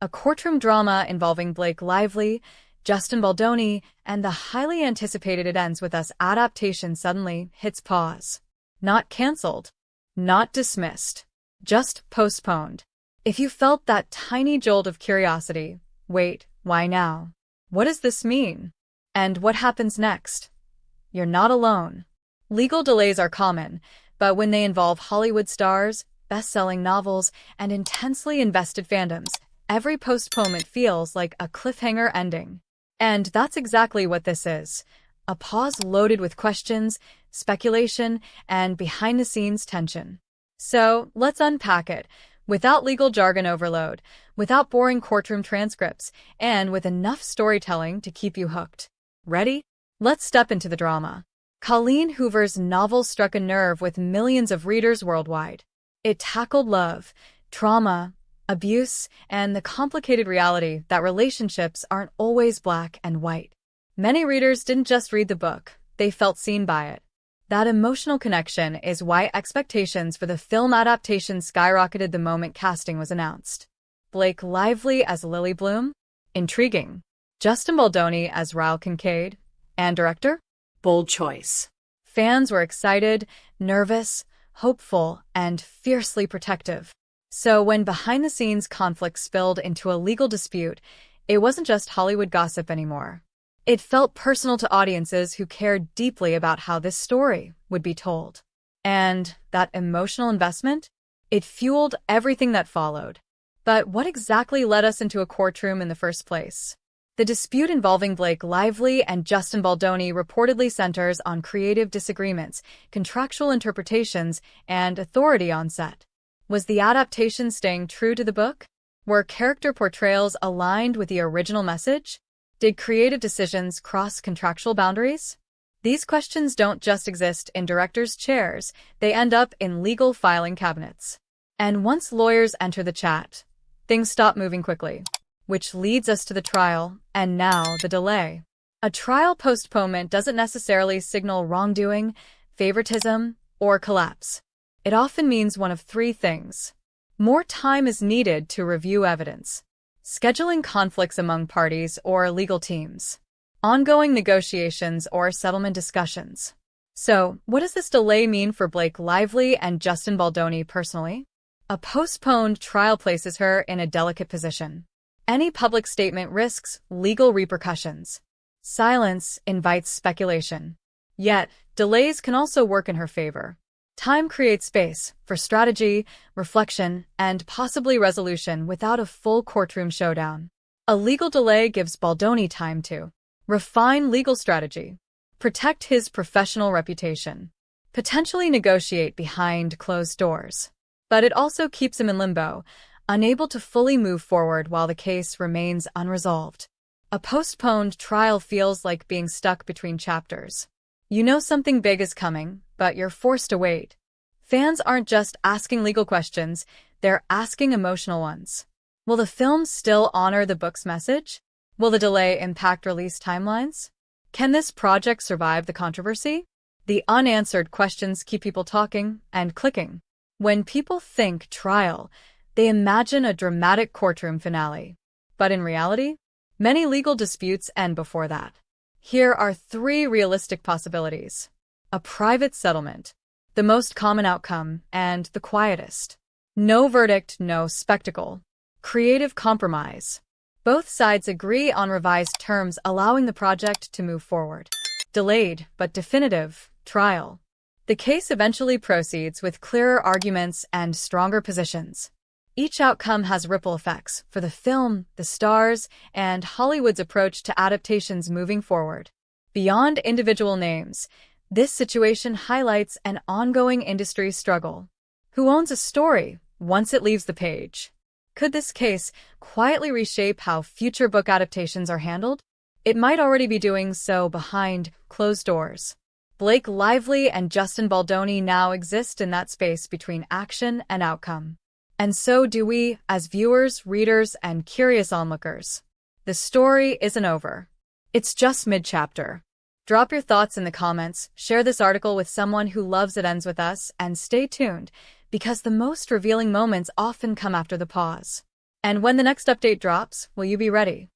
a courtroom drama involving Blake Lively, Justin Baldoni, and the highly anticipated It Ends With Us adaptation suddenly hits pause. Not cancelled, not dismissed, just postponed. If you felt that tiny jolt of curiosity, wait, why now? What does this mean? And what happens next? You're not alone. Legal delays are common, but when they involve Hollywood stars, best-selling novels, and intensely invested fandoms, every postponement feels like a cliffhanger ending. And that's exactly what this is. A pause loaded with questions, speculation, and behind-the-scenes tension. So, let's unpack it, without legal jargon overload, without boring courtroom transcripts, and with enough storytelling to keep you hooked. Ready? Let's step into the drama. Colleen Hoover's novel struck a nerve with millions of readers worldwide. It tackled love, trauma, abuse, and the complicated reality that relationships aren't always black and white. Many readers didn't just read the book, they felt seen by it. That emotional connection is why expectations for the film adaptation skyrocketed the moment casting was announced. Blake Lively as Lily Bloom? Intriguing. Justin Baldoni as Raoul Kincaid? And director? Bold choice. Fans were excited, nervous, hopeful, and fiercely protective. So when behind-the-scenes conflict spilled into a legal dispute, it wasn't just Hollywood gossip anymore. It felt personal to audiences who cared deeply about how this story would be told. And that emotional investment? It fueled everything that followed. But what exactly led us into a courtroom in the first place? The dispute involving Blake Lively and Justin Baldoni reportedly centers on creative disagreements, contractual interpretations, and authority on set. Was the adaptation staying true to the book? Were character portrayals aligned with the original message? Did creative decisions cross contractual boundaries? These questions don't just exist in directors' chairs, they end up in legal filing cabinets. And once lawyers enter the chat, things stop moving quickly. Which leads us to the trial, and now the delay. A trial postponement doesn't necessarily signal wrongdoing, favoritism, or collapse. It often means one of three things. More time is needed to review evidence. Scheduling conflicts among parties or legal teams. Ongoing negotiations or settlement discussions. So, what does this delay mean for Blake Lively and Justin Baldoni personally? A postponed trial places her in a delicate position. Any public statement risks legal repercussions. Silence invites speculation. Yet, delays can also work in her favor. Time creates space for strategy, reflection, and possibly resolution without a full courtroom showdown. A legal delay gives Baldoni time to refine legal strategy, protect his professional reputation, potentially negotiate behind closed doors. But it also keeps him in limbo, unable to fully move forward while the case remains unresolved. A postponed trial feels like being stuck between chapters. You know something big is coming, but you're forced to wait. Fans aren't just asking legal questions, they're asking emotional ones. Will the film still honor the book's message? Will the delay impact release timelines? Can this project survive the controversy? The unanswered questions keep people talking and clicking. When people think trial, they imagine a dramatic courtroom finale. But in reality, many legal disputes end before that. Here are three realistic possibilities. A private settlement, the most common outcome and the quietest. No verdict, no spectacle. Creative compromise. Both sides agree on revised terms allowing the project to move forward. Delayed but definitive trial. The case eventually proceeds with clearer arguments and stronger positions. Each outcome has ripple effects for the film, the stars, and Hollywood's approach to adaptations moving forward. Beyond individual names, this situation highlights an ongoing industry struggle. Who owns a story once it leaves the page? Could this case quietly reshape how future book adaptations are handled? It might already be doing so behind closed doors. Blake Lively and Justin Baldoni now exist in that space between action and outcome. And so do we, as viewers, readers, and curious onlookers. The story isn't over. It's just mid-chapter. Drop your thoughts in the comments, share this article with someone who loves It Ends With Us, and stay tuned, because the most revealing moments often come after the pause. And when the next update drops, will you be ready?